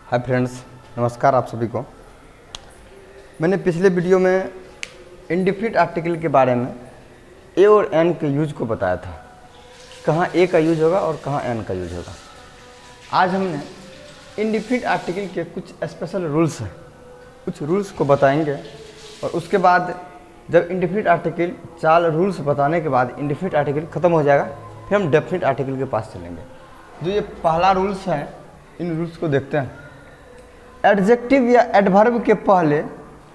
Hi friends, नमस्कार आप सभी को। मैंने पिछले वीडियो में इंडेफिनिट आर्टिकल के बारे में ए और एन के यूज को बताया था, कहाँ ए का यूज होगा और कहाँ एन का यूज होगा। आज हमने इंडेफिनिट आर्टिकल के कुछ स्पेशल रूल्स हैं, कुछ रूल्स को बताएंगे और उसके बाद जब इंडेफिनिट आर्टिकल 4 रूल्स बताने के बाद इंडेफिनिट आर्टिकल ख़त्म हो जाएगा, फिर हम डेफिनिट आर्टिकल के पास चलेंगे। जो ये पहला रूल्स है, इन रूल्स को देखते हैं। एडजेक्टिव या एडवर्ब के पहले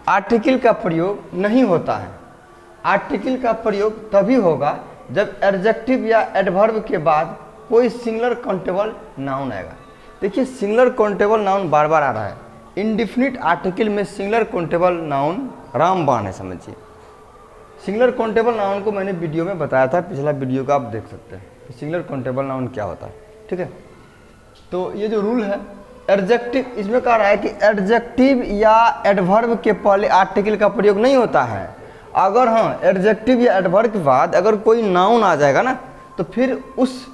आर्टिकल का प्रयोग नहीं होता है। आर्टिकल का प्रयोग तभी होगा जब एडजेक्टिव या एडवर्ब के बाद कोई सिंगुलर काउंटेबल नाउन आएगा। देखिए, सिंगुलर काउंटेबल नाउन बार बार आ रहा है। इंडेफिनिट आर्टिकल में सिंगुलर काउंटेबल नाउन रामबाण है, समझिए। सिंगुलर काउंटेबल नाउन को मैंने वीडियो में बताया था, पिछला वीडियो का आप देख सकते हैं कि सिंगुलर काउंटेबल नाउन क्या होता है। ठीक है, तो ये जो रूल है एडजेक्टिव, इसमें कह रहा है कि एडजेक्टिव या एडवर्ब के पहले आर्टिकल का प्रयोग नहीं होता है। अगर हाँ, एडजेक्टिव या एडवर्ब के बाद अगर कोई नाउन आ जाएगा ना, तो फिर उस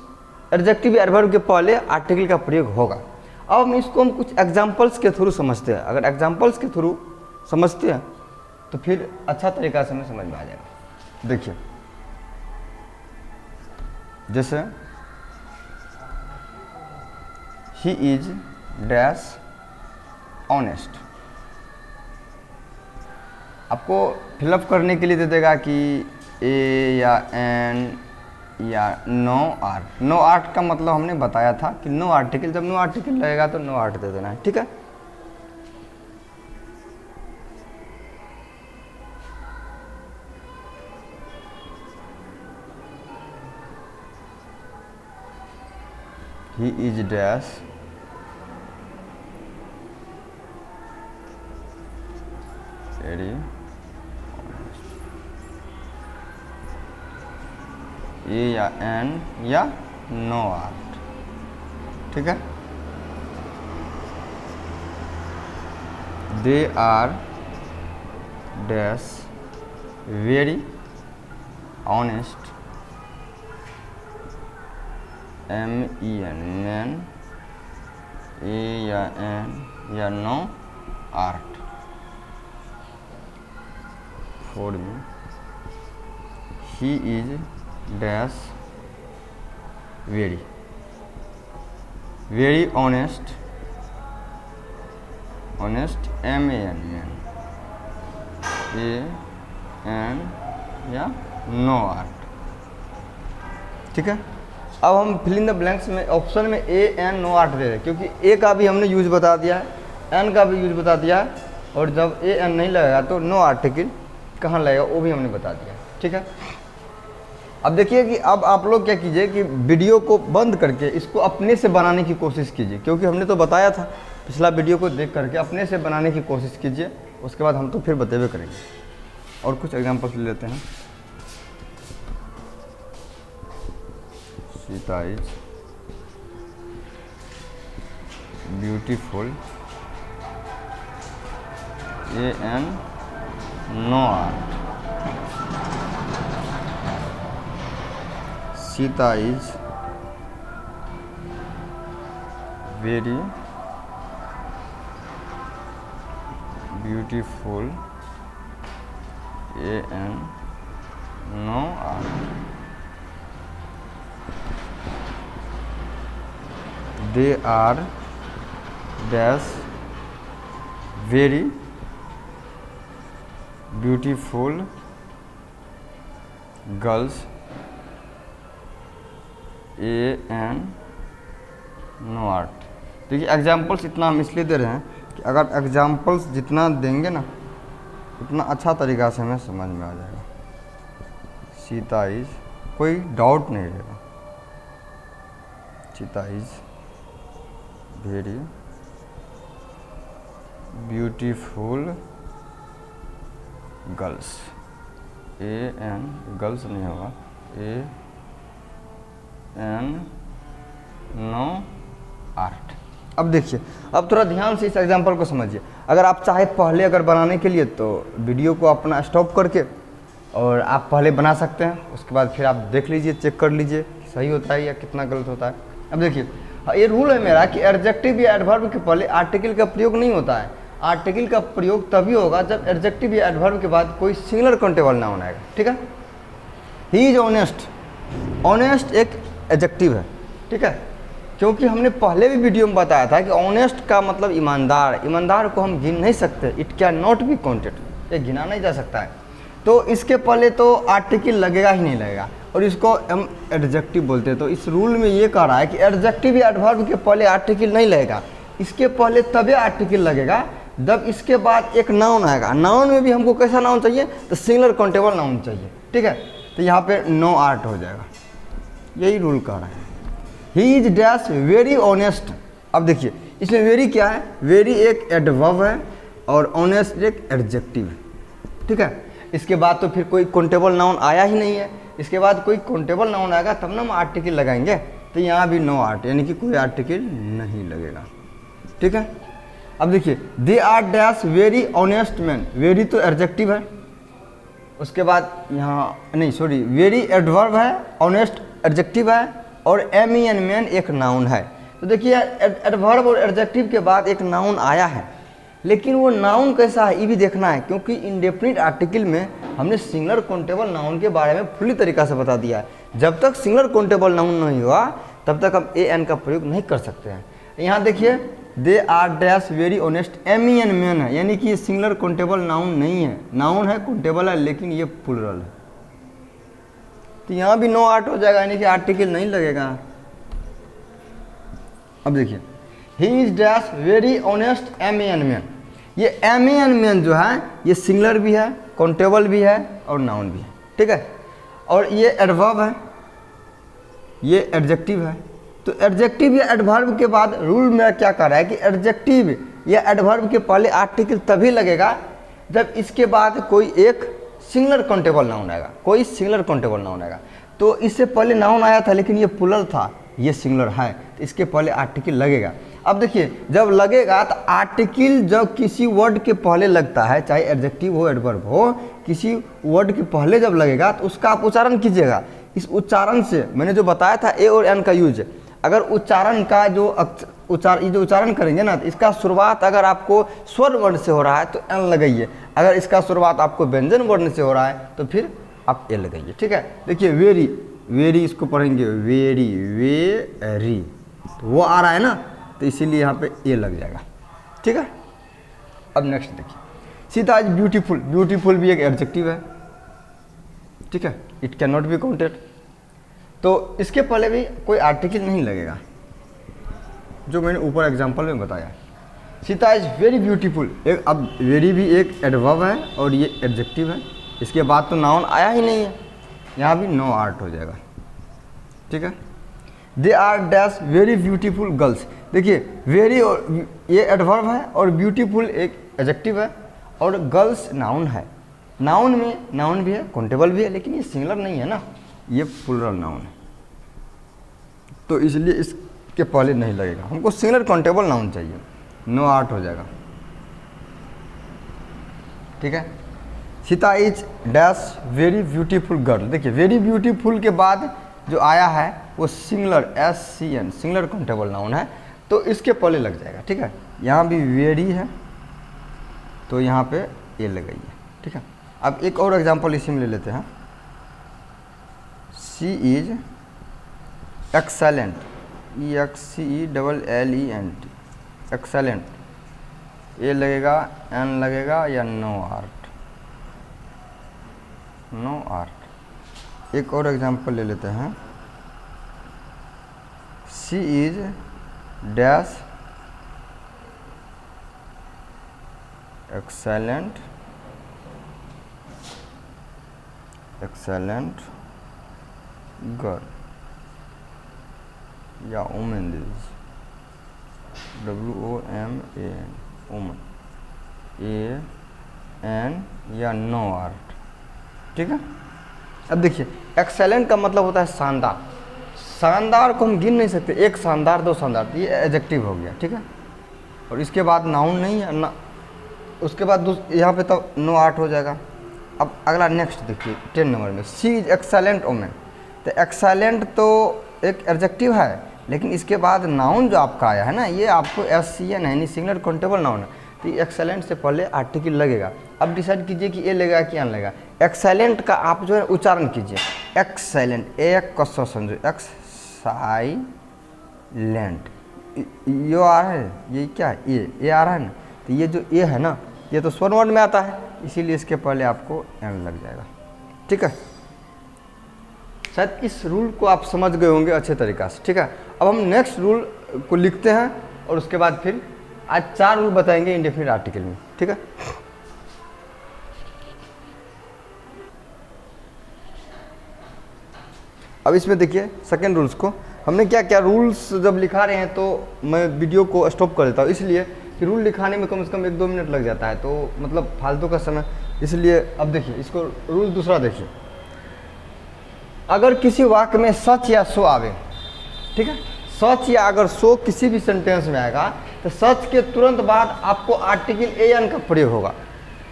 एडजेक्टिव या एडवर्ब के पहले आर्टिकल का प्रयोग होगा। अब हम इसको कुछ एग्जाम्पल्स के थ्रू समझते हैं। अगर एग्जाम्पल्स के थ्रू समझते हैं तो फिर अच्छा तरीका से हमें समझ में आ जाएगा। देखिए, जैसे ही इज डैश ऑनेस्ट, आपको फिलअप करने के लिए दे देगा कि ए या एन या नो आर। नो आर्ट का मतलब हमने बताया था कि नो आर्टिकल, जब नो आर्टिकल लगेगा तो नो आर्ट दे देना है। ठीक है, he is dash very a या एन या नो आर्ट। ठीक है, they are dash very honest, M E N man, a या एन या no art. For me, he is dash very honest, M A N man, A N या no art. ठीक है, अब हम फिल इन द ब्लैंक्स में option में ए an no art दे रहे हैं, क्योंकि ए का भी हमने यूज बता दिया है, एन का भी यूज बता दिया है, और जब ए एन नहीं लगेगा तो नो आर्टिकल कहाँ लगेगा वो भी हमने बता दिया। ठीक है, अब देखिए कि अब आप लोग क्या कीजिए कि वीडियो को बंद करके इसको अपने से बनाने की कोशिश कीजिए, क्योंकि हमने तो बताया था। पिछला वीडियो को देख करके अपने से बनाने की कोशिश कीजिए, उसके बाद हम तो फिर बतेबे करेंगे। और कुछ एग्जांपल्स ले लेते हैं। Sita is beautiful, a an no art. Sita is very beautiful, a an no art. They are dash very beautiful girls, a an no art. देखिए, एग्जाम्पल्स इतना हम इसलिए दे रहे हैं कि अगर एग्जाम्पल्स जितना देंगे ना, उतना अच्छा तरीका से हमें समझ में आ जाएगा। सीता इज, कोई डाउट नहीं रहेगा। Sita is very beautiful girls, a an girls नहीं होगा, ए एन नो आर्ट। अब देखिए, अब थोड़ा ध्यान से इस एग्जांपल को समझिए। अगर आप चाहे पहले अगर बनाने के लिए तो वीडियो को अपना स्टॉप करके और आप पहले बना सकते हैं, उसके बाद फिर आप देख लीजिए, चेक कर लीजिए सही होता है या कितना गलत होता है। अब देखिए, ये रूल है मेरा कि एडजेक्टिव या एडवर्ब के पहले आर्टिकल का प्रयोग नहीं होता है। आर्टिकल का प्रयोग तभी होगा जब एडजेक्टिव या एडवर्ब के बाद कोई सिंगुलर काउंटेबल नाउन आएगा। ठीक है, ही इज ऑनेस्ट, ऑनेस्ट एक एडजेक्टिव है। ठीक है, क्योंकि हमने पहले भी वीडियो में बताया था कि ऑनेस्ट का मतलब ईमानदार, ईमानदार को हम गिन नहीं सकते, it can not be counted, ये गिना नहीं जा सकता है। तो इसके पहले तो आर्टिकल लगेगा ही नहीं लगेगा, और इसको हम एडजेक्टिव बोलते हैं। तो इस रूल में ये कह रहा है कि एडजेक्टिव या एडवर्ब के पहले आर्टिकल नहीं लगेगा, इसके पहले तभी आर्टिकल लगेगा जब इसके बाद एक नाउन आएगा। नाउन में भी हमको कैसा नाउन चाहिए, तो सिंगुलर काउंटेबल नाउन चाहिए। ठीक है, तो यहाँ पे नो आर्ट हो जाएगा, यही रूल कह रहा है। He is dash very honest. अब देखिए इसमें वेरी क्या है, वेरी एक एडवर्ब है और ऑनेस्ट एक एडजेक्टिव है। ठीक है, इसके बाद तो फिर कोई काउंटेबल नाउन आया ही नहीं है, इसके बाद कोई काउंटेबल नाउन आएगा तब ना हम आर्टिकल लगाएंगे। तो यहाँ भी नो आर्ट, यानी कि कोई आर्टिकल नहीं लगेगा। ठीक है, अब देखिए they are dash very honest man, very तो एडजेक्टिव है, उसके बाद यहाँ नहीं सॉरी वेरी एडवर्ब है, ऑनेस्ट एडजेक्टिव है, और MEN मैन एक नाउन है। तो देखिए एडवर्ब और एडजेक्टिव के बाद एक नाउन आया है, लेकिन वो नाउन कैसा है ये भी देखना है, क्योंकि इंडेफिनिट आर्टिकल में हमने सिंगुलर काउंटेबल नाउन के बारे में फुल्ली तरीका से बता दिया है। जब तक सिंगुलर काउंटेबल नाउन नहीं हुआ तब तक हम AN का प्रयोग नहीं कर सकते हैं। यहाँ देखिए they are dash very honest, MEN man है, यानी कि ये सिंगुलर काउंटेबल नाउन नहीं है, नाउन है काउंटेबल है लेकिन ये प्लुरल है। तो यहाँ भी नो आर्ट हो जाएगा, यानी कि आर्टिकल नहीं लगेगा। अब देखिए ही is dash very honest MEN man, ये MEN मैन जो है ये सिंगुलर भी है, काउंटेबल भी है और नाउन भी है। ठीक है, और ये एडवर्ब है, ये एडजेक्टिव है। तो एडजेक्टिव या एडवर्ब के बाद रूल मेरा क्या कर रहा है कि एडजेक्टिव या एडवर्ब के पहले आर्टिकल तभी लगेगा जब इसके बाद कोई एक सिंगुलर काउंटेबल नाउन आएगा, कोई सिंगुलर काउंटेबल नाउन आएगा। तो इससे पहले नाउन आया था लेकिन ये प्लुरल था, ये सिंगुलर है, तो इसके पहले आर्टिकल लगेगा। अब देखिए जब लगेगा तो आर्टिकल जब किसी वर्ड के पहले लगता है, चाहे एडजेक्टिव हो एडवर्ब हो, किसी वर्ड के पहले जब लगेगा तो उसका आप उच्चारण कीजिएगा। इस उच्चारण से मैंने जो बताया था A और N का यूज, अगर उच्चारण का जो उच्चारण करेंगे ना, तो इसका शुरुआत अगर आपको स्वर वर्ण से हो रहा है तो N लगाइए, अगर इसका शुरुआत आपको व्यंजन वर्ण से हो रहा है तो फिर आप A लगाइए। ठीक है, देखिए वेरी, वेरी इसको पढ़ेंगे वेरी, वेरी, तो वो आ रहा है ना, तो इसीलिए यहाँ पे A लग जाएगा। ठीक है, अब नेक्स्ट देखिए सीता इज ब्यूटीफुल, ब्यूटीफुल भी एक एडजेक्टिव है। ठीक है, it can not be counted, तो इसके पहले भी कोई आर्टिकल नहीं लगेगा, जो मैंने ऊपर एग्जांपल में बताया। सीता इज वेरी ब्यूटीफुल, एक अब वेरी भी एक एडवर्ब है और ये एडजेक्टिव है, इसके बाद तो नाउन आया ही नहीं है, यहाँ भी नो आर्ट हो जाएगा। ठीक है, they are dash very beautiful girls, देखिए वेरी और ये एडवर्ब है और ब्यूटीफुल एक एडजेक्टिव है और गर्ल्स नाउन है। नाउन में नाउन भी है, काउंटेबल भी है, लेकिन ये सिंगुलर नहीं है ना, ये प्लुरल नाउन है, तो इसलिए इसके पहले नहीं लगेगा। हमको सिंगुलर काउंटेबल नाउन चाहिए, नो आर्ट हो जाएगा। ठीक है, Sita is dash very beautiful girl, देखिए वेरी ब्यूटीफुल के बाद जो आया है वो singular SCN, singular countable noun है, तो इसके पहले लग जाएगा। ठीक है, यहाँ भी वेरी है तो यहाँ पे A लगाइए। ठीक है, अब एक और एग्जांपल इसी में ले लेते हैं। She is excellent, EXCELLENT, excellent, A लगेगा, N लगेगा या नो आर्ट, नो आर्ट। एक और एग्जांपल ले लेते हैं। She is dash excellent, excellent girl या वुमेन, WOMAN, वुमन, AN या नो आर्ट। ठीक है, अब देखिए एक्सेलेंट का मतलब होता है शानदार, शानदार को हम गिन नहीं सकते, एक शानदार दो शानदार, ये एडजेक्टिव हो गया। ठीक है, और इसके बाद नाउन नहीं है ना, उसके बाद यहाँ पे तो नो आर्ट हो जाएगा। अब अगला नेक्स्ट देखिए 10 नंबर में, शी इज एक्सेलेंट वुमेन, तो एक्सेलेंट तो एक एडजेक्टिव है लेकिन इसके बाद नाउन जो आपका आया है ना, ये आपको SCN है, यानी सिंगुलर काउंटेबल नाउन है, तो ये एक्सेलेंट से पहले आर्टिकल लगेगा। अब डिसाइड कीजिए कि ए लगेगा कि एन लगेगा। एक्सेलेंट का आप जो है उच्चारण कीजिए, एक्सेलेंट, एक कस समझो, एक्साइलेंट, यो आ रहा है, ये क्या है, ए आ रहा है ना, तो ये जो ए है ना, ये तो स्वर वर्ण में आता है, इसीलिए इसके पहले आपको एन लग जाएगा। ठीक है, शायद इस रूल को आप समझ गए होंगे अच्छे तरीक़ा से। ठीक है, अब हम नेक्स्ट रूल को लिखते हैं और उसके बाद फिर आज 4 रूल बताएंगे इंडेफिनिट आर्टिकल में। ठीक है, अब इसमें देखिए सेकेंड रूल्स को हमने क्या क्या रूल्स जब लिखा रहे हैं तो मैं वीडियो को स्टॉप कर देता हूँ, इसलिए कि रूल लिखाने में कम से कम 1-2 मिनट लग जाता है, तो मतलब फालतू का समय, इसलिए अब देखिए इसको रूल दूसरा देखिए। अगर किसी वाक्य में सच या सो आवे, ठीक है, सच या अगर सो किसी भी सेंटेंस में आएगा तो सच के तुरंत बाद आपको आर्टिकल एन का प्रयोग होगा,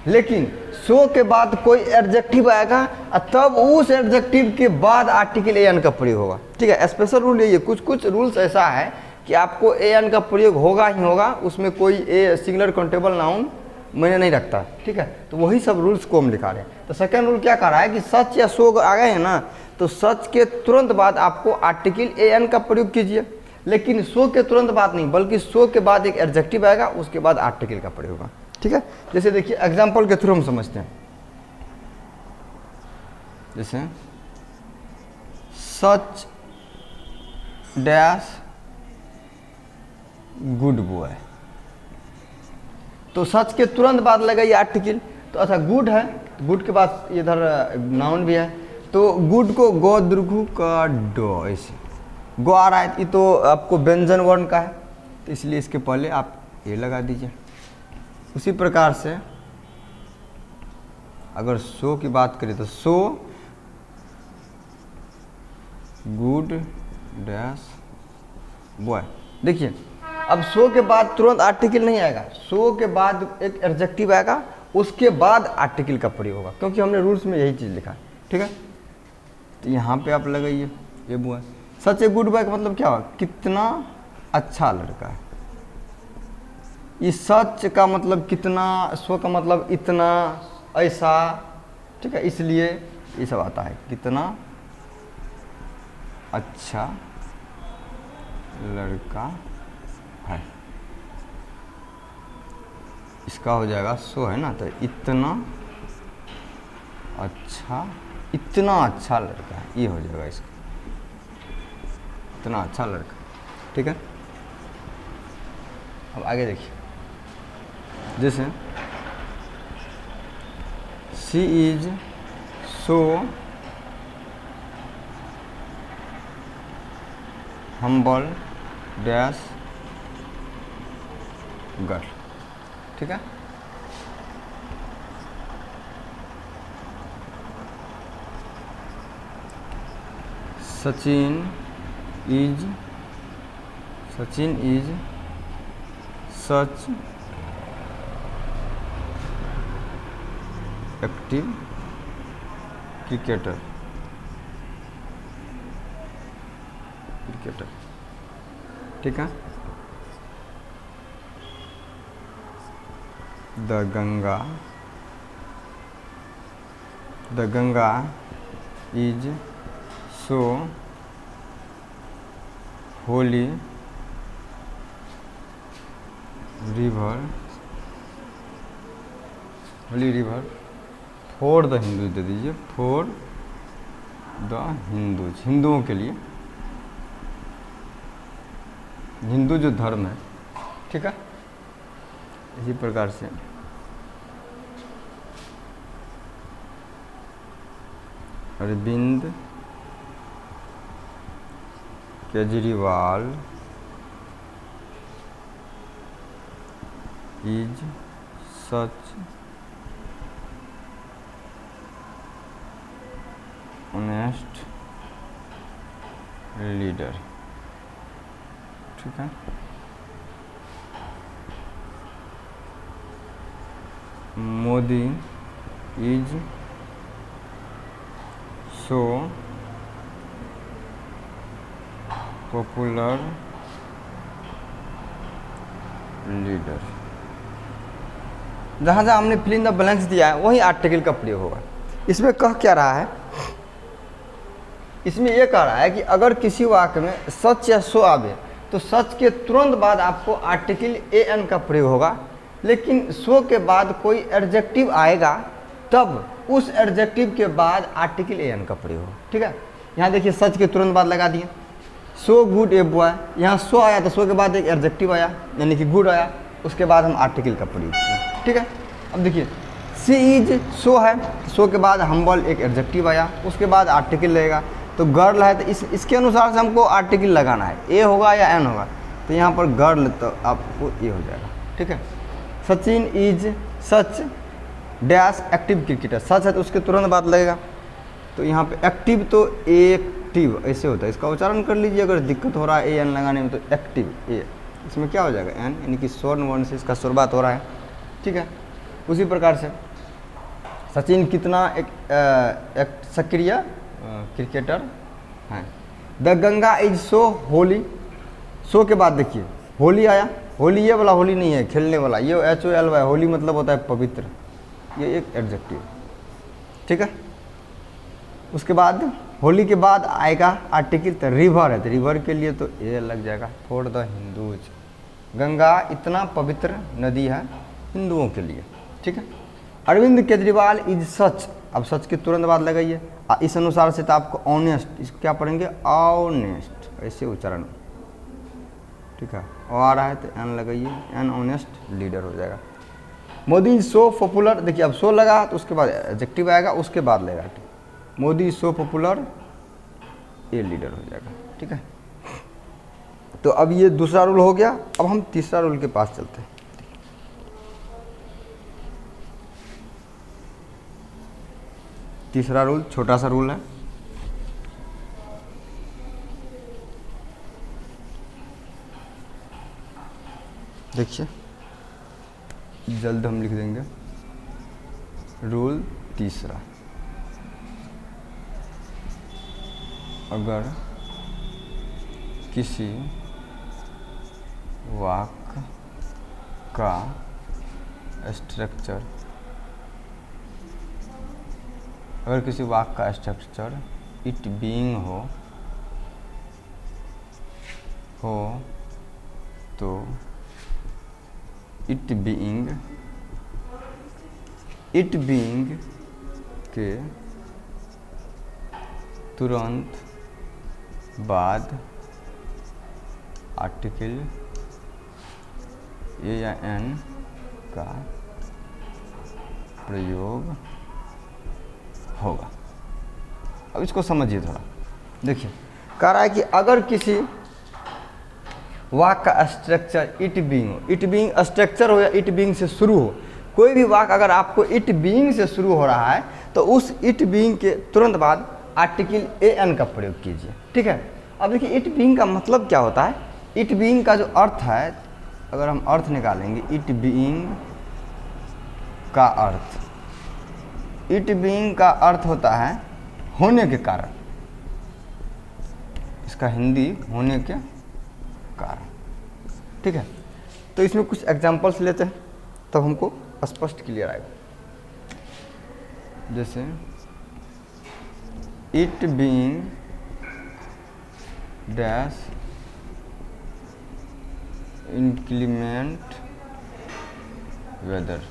लेकिन सो के बाद कोई एडजेक्टिव आएगा तब उस एडजेक्टिव के बाद आर्टिकल एन का प्रयोग होगा। ठीक है, स्पेशल रूल ये कुछ कुछ रूल्स ऐसा है कि आपको एन का प्रयोग होगा ही होगा, उसमें कोई सिंगुलर काउंटेबल नाउन मैंने नहीं रखता। ठीक है, तो वही सब रूल्स को हम लिखा रहे हैं। तो सेकेंड रूल क्या कह रहा है कि सच या सो आ गए हैं ना, तो सच के तुरंत बाद आपको आर्टिकल एन का प्रयोग कीजिए, लेकिन सो के तुरंत बाद नहीं, बल्कि सो के बाद एक एडजेक्टिव आएगा, उसके बाद आर्टिकल का प्रयोग होगा। ठीक है, जैसे देखिए एग्जाम्पल के थ्रू हम समझते हैं, जैसे सच डैश गुड बॉय, तो सच के तुरंत बाद लगा ये आर्टिकल, तो अच्छा गुड है, गुड के बाद इधर नाउन भी है, तो गुड को गो दीर्घ का डो, ऐसे गो आ रहा है, ये तो आपको व्यंजन वर्ण का है, तो इसलिए इसके पहले आप ये लगा दीजिए। उसी प्रकार से अगर सो की बात करें तो सो गुड डैश बॉय, देखिए अब सो के बाद तुरंत आर्टिकल नहीं आएगा, सो के बाद एक एडजेक्टिव आएगा, उसके बाद आर्टिकल का प्रयोग होगा, क्योंकि हमने रूल्स में यही चीज़ लिखा है। ठीक है, तो यहाँ पे आप लगाइए ये boy. Such a good boy का मतलब क्या हुआ, कितना अच्छा लड़का है। इस सच का मतलब कितना, सो का मतलब इतना, ऐसा। ठीक है, इसलिए ये सब आता है, कितना अच्छा लड़का है, इसका हो जाएगा सो है ना, तो इतना अच्छा लड़का है, ये हो जाएगा इसका, इतना अच्छा लड़का। ठीक है, अब आगे देखिए, जैसे she is so humble dash girl. ठीक है, Sachin is such active cricketer. ठीक है, the Ganga is so holy river for the Hindus, दे दीजिए फॉर द हिंदूज, हिंदुओं के लिए, हिंदू जो धर्म है। ठीक है, इसी प्रकार से Arvind Kejriwal is such honest leader. ठीक है, Modi is so popular leader. जहाँ जहाँ हमने फिल इन द ब्लैंक्स दिया है वही आर्टिकल का प्रयोग होगा। इसमें कह क्या रहा है, इसमें यह कह रहा है कि अगर किसी वाक्य में सच या सो आवे तो सच के तुरंत बाद आपको आर्टिकल ए एन का प्रयोग होगा, लेकिन सो के बाद कोई एडजेक्टिव आएगा तब उस एडजेक्टिव के बाद आर्टिकल ए एन का प्रयोग होगा। ठीक है, यहाँ देखिए सच के तुरंत बाद लगा दिए, सो गुड ए बॉय। यहाँ सो आया तो सो के बाद एक एडजेक्टिव आया यानी कि गुड आया, उसके बाद हम आर्टिकल का प्रयोग किए। ठीक है, अब देखिए सी इज सो है, सो के बाद हम्बल एक एडजेक्टिव आया, उसके बाद आर्टिकल लगेगा। तो गर्ल है तो इसके अनुसार से हमको आर्टिकल लगाना है, ए होगा या एन होगा। तो यहाँ पर गर्ल तो आपको ए हो जाएगा। ठीक है, Sachin is such dash active cricketer. Such है तो उसके तुरंत बाद लगेगा, तो यहाँ पे एक्टिव तो एक्टिव ऐसे होता है, इसका उच्चारण कर लीजिए। अगर दिक्कत हो रहा है ए एन लगाने में तो एक्टिव ए, इसमें क्या हो जाएगा एन, यानी कि स्वर्ण वर्ण से इसका शुरुआत हो रहा है। ठीक है, उसी प्रकार से सचिन कितना एक सक्रिय क्रिकेटर हैं। The Ganga is so holy, so के बाद देखिए होली आया, होली ये वाला होली नहीं है खेलने वाला, ये HOLY होली मतलब होता है पवित्र, ये एक एडजेक्टिव। ठीक है, उसके बाद होली के बाद आएगा आर्टिकल, तो रिवर है तो रिवर के लिए तो ए लग जाएगा फॉर द हिंदूज। गंगा इतना पवित्र नदी है हिंदुओं के लिए। ठीक है, अरविंद केजरीवाल इज सच, अब सच के तुरंत बाद लगाइए, इस अनुसार से तो आपको ऑनेस्ट, इसको क्या पढ़ेंगे ऑनेस्ट, ऐसे उच्चारण। ठीक है, और आ रहा है तो एन लगाइए, एन ऑनेस्ट लीडर हो जाएगा। मोदी इज सो पॉपुलर, देखिए अब सो लगा तो उसके बाद एडजेक्टिव आएगा, उसके बाद लगेगा Modi is so popular a leader हो जाएगा। ठीक है, तो अब ये दूसरा रूल हो गया। अब हम तीसरा रूल के पास चलते हैं। तीसरा रूल छोटा सा रूल है, देखिए जल्द हम लिख देंगे। रूल तीसरा, अगर किसी वाक्य का स्ट्रक्चर, अगर किसी वाक्य का स्ट्रक्चर इट बीइंग हो तो इट बीइंग के तुरंत बाद आर्टिकल ए या एन का प्रयोग होगा। अब इसको समझिए थोड़ा, देखिए कह रहा है कि अगर किसी वाक्य का स्ट्रक्चर इट बीइंग हो, इट बीइंग स्ट्रक्चर हो या इट बीइंग से शुरू हो, कोई भी वाक्य अगर आपको इट बीइंग से शुरू हो रहा है तो उस इट बीइंग के तुरंत बाद आर्टिकल ए एन का प्रयोग कीजिए। ठीक है, अब देखिए इट बीइंग का मतलब क्या होता है। इट बीइंग का जो अर्थ है, अगर हम अर्थ निकालेंगे, इट बीइंग का अर्थ, इट बीइंग का अर्थ होता है होने के कारण, इसका हिंदी होने के कारण। ठीक है, तो इसमें कुछ एग्जांपल्स लेते हैं तब हमको स्पष्ट क्लियर आएगा। जैसे it being dash inclement weather.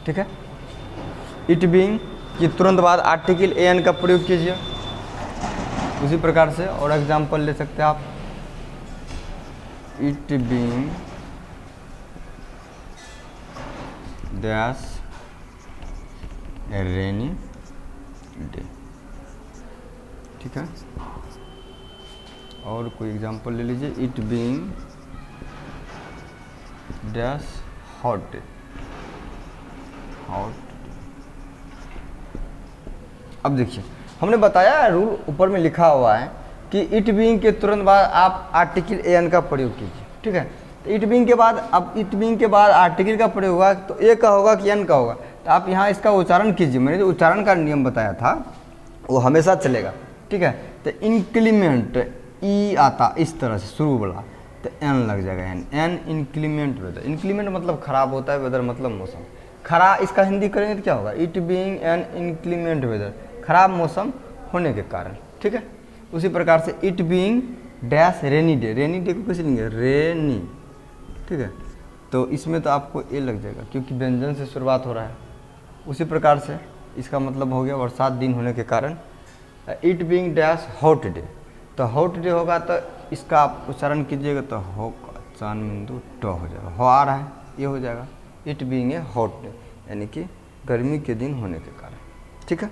ठीक है, इट बीइंग कि तुरंत बाद आर्टिकल ए एन का प्रयोग कीजिए। उसी प्रकार से और एग्जांपल ले सकते हैं आप, it being dash rainy day. ठीक है, और कोई एग्जांपल ले लीजिए, it being dash hot day, hot. अब देखिए हमने बताया रूल ऊपर में लिखा हुआ है कि इट बीइंग के तुरंत बाद आप आर्टिकल ए एन का प्रयोग कीजिए। ठीक है, तो इट बीइंग के बाद, अब इट बीइंग के बाद आर्टिकल का प्रयोग होगा तो ए का होगा कि एन का होगा, तो आप यहाँ इसका उच्चारण कीजिए। मैंने जो उच्चारण का नियम बताया था वो हमेशा चलेगा। ठीक है। तो इंक्लीमेंट ई आता इस तरह से शुरू वाला, तो एन लग जाएगा, एन इंक्लीमेंट वेदर। इंक्लीमेंट मतलब खराब होता है, वेदर मतलब मौसम। खराब इसका हिंदी करेंगे तो क्या होगा, it being an inclement weather, खराब मौसम होने के कारण, ठीक है। उसी प्रकार से it being dash rainy day, rainy day को कैसे लेंगे, रेनी, ठीक है। तो इसमें तो आपको ए लग जाएगा क्योंकि व्यंजन से शुरुआत हो रहा है। उसी प्रकार से इसका मतलब हो गया बरसात दिन होने के कारण। It being dash hot day, तो हॉट डे होगा तो इसका आप उच्चारण कीजिएगा तो हो चांद बिंदु ट हो जाएगा, हो आ रहा है ये हो जाएगा, it being a hot day, यानी कि गर्मी के दिन होने के कारण, ठीक है।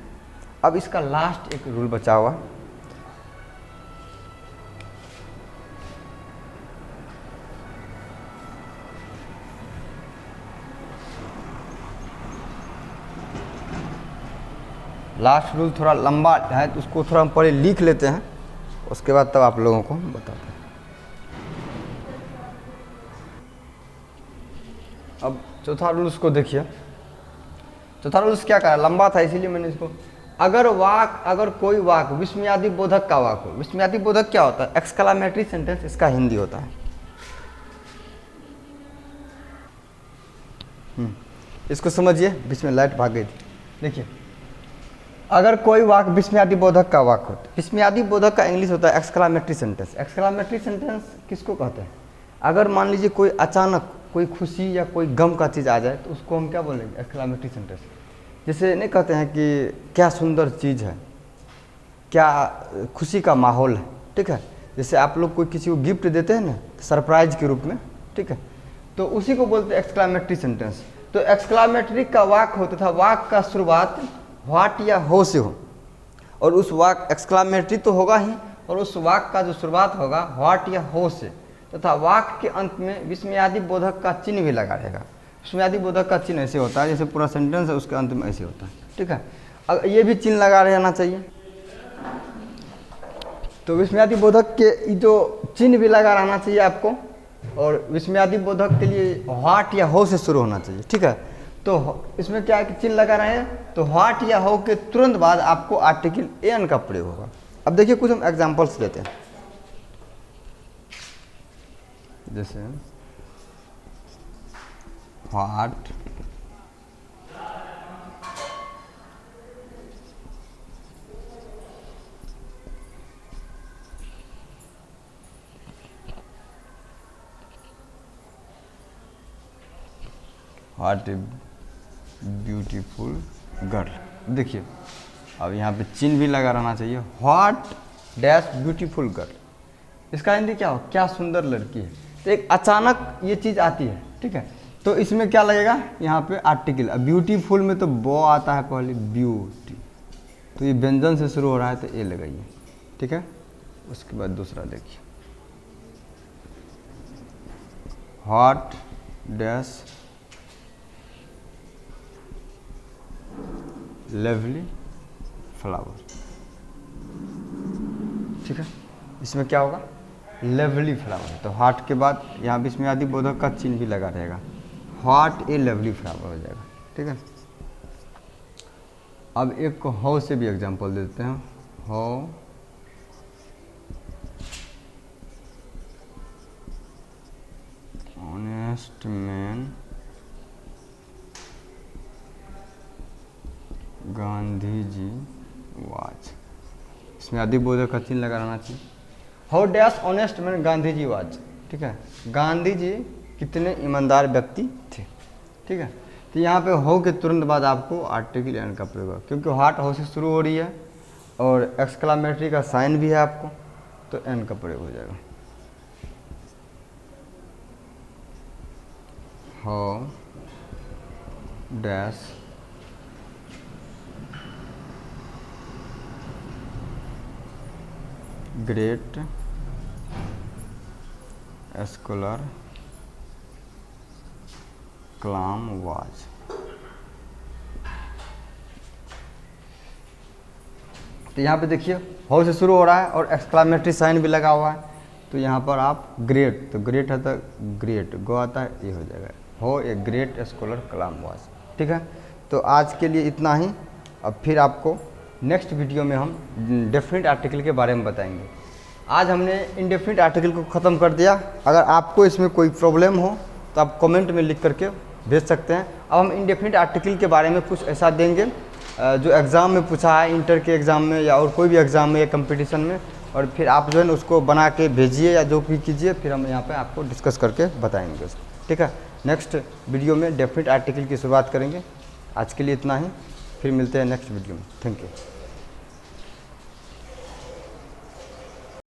अब इसका लास्ट एक रूल बचा हुआ, लास्ट रूल थोड़ा लंबा है तो उसको थोड़ा हम पहले लिख लेते हैं, उसके बाद तब आप लोगों को बताते हैं। अब चौथा रूल्स को देखिए। चौथा रूल्स क्या कहा, लंबा था इसीलिए मैंने इसको, अगर कोई वाक विस्मयादि बोधक का वाक हो, विस्मयादि बोधक क्या होता है, एक्सक्लामेटरी सेंटेंस इसका हिंदी होता है। इसको समझिए, बीच में लाइट भाग गई थी। देखिए, अगर कोई वाक विस्मयादि बोधक का वाक होता है, विस्मयादि बोधक का इंग्लिश होता है एक्सक्लामेटरी सेंटेंस। एक्सक्लामेटरी सेंटेंस किसको कहते हैं, अगर मान लीजिए कोई अचानक कोई खुशी या कोई गम का चीज़ आ जाए तो उसको हम क्या बोलेंगे, एक्सक्लामेटरी सेंटेंस। जैसे नहीं कहते हैं कि क्या सुंदर चीज़ है, क्या खुशी का माहौल है, ठीक है। जैसे आप लोग कोई किसी को गिफ्ट देते हैं ना सरप्राइज के रूप में, ठीक है, तो उसी को बोलते हैं एक्सक्लामेटरी सेंटेंस। तो एक्सक्लामेटरी का वाक होता था, वाक का शुरुआत व्हाट या हो से हो, और उस वाक एक्सक्लामेटरी तो होगा ही, और उस वाक का जो शुरुआत होगा व्हाट या हो से, तथा वाक के अंत में विस्मयादि बोधक का चिन्ह भी लगा रहेगा। विस्मयादि बोधक का चिन्ह ऐसे होता है, जैसे पूरा सेंटेंस है उसके अंत में ऐसे होता है, ठीक है। अब ये भी चिन्ह लगा रहना चाहिए, तो विस्मयादि बोधक के जो चिन्ह भी लगा रहना चाहिए आपको, और विस्मयादि बोधक के लिए व्हाट या हो से शुरू होना चाहिए, ठीक है। तो इसमें क्या है कि चिन्ह लगा रहे हैं, तो व्हाट या हो के तुरंत बाद आपको आर्टिकल एन का प्रयोग होगा। अब देखिए कुछ हम एग्जांपल्स लेते हैं, जैसे what what a beautiful girl. देखिए अब यहाँ पे चिन्ह भी लगा रहना चाहिए, व्हाट डैश ब्यूटीफुल गर्ल, इसका हिंदी क्या हो, क्या सुंदर लड़की है। तो एक अचानक ये चीज़ आती है, ठीक है, तो इसमें क्या लगेगा, यहाँ पे आर्टिकल। अब ब्यूटीफुल में तो बो आता है पहले, ब्यूटी, तो ये व्यंजन से शुरू हो रहा है तो ए लगाइए, ठीक है। उसके बाद दूसरा देखिए, व्हाट डैश लवली फ्लावर, ठीक है, इसमें क्या होगा, लवली फ्लावर। तो हार्ट के बाद यहाँ भी इसमें आदि बोधक का चिन्ह भी लगा रहेगा, व्हाट ए लवली फ्लावर हो जाएगा, ठीक है। अब एक को हाउ से भी एग्जांपल देते हैं, how honest man Gandhi ji was, इसमें आदि बोधक का चिन्ह लगा रहना चाहिए। How dash honest man Gandhi ji was, ठीक है, गांधी जी कितने ईमानदार व्यक्ति थे, ठीक है। तो यहाँ पे हो के तुरंत बाद आपको आर्टिकल एन का प्रयोग होगा, क्योंकि हार्ट हो से शुरू हो रही है और एक्सक्लामेटरी का साइन भी है आपको, तो एन का प्रयोग हो जाएगा। How dash great scholar Kalam was, तो यहाँ पे देखिए हाउ से शुरू हो रहा है और एक्सक्लामेटरी साइन भी लगा हुआ है, तो यहाँ पर आप ग्रेट, तो ग्रेट है तो ग्रेट गो आता है, ये हो जाएगा, हो a great scholar Kalam was, ठीक है। तो आज के लिए इतना ही, अब फिर आपको नेक्स्ट वीडियो में हम डेफिनेट आर्टिकल के बारे में बताएंगे। आज हमने इंडेफिनिट आर्टिकल को ख़त्म कर दिया। अगर आपको इसमें कोई प्रॉब्लम हो तो आप कमेंट में लिख करके भेज सकते हैं। अब हम इंडेफिनिट आर्टिकल के बारे में कुछ ऐसा देंगे जो एग्ज़ाम में पूछा है, इंटर के एग्ज़ाम में या और कोई भी एग्ज़ाम में या कंपटीशन में, और फिर आप जो है ना उसको बना के भेजिए या जो भी कीजिए, फिर हम यहाँ पे आपको डिस्कस करके बताएंगे उसको। ठीक है, नेक्स्ट वीडियो में डेफिनेट आर्टिकल की शुरुआत करेंगे। आज के लिए इतना ही, फिर मिलते हैं नेक्स्ट वीडियो में। Thank you.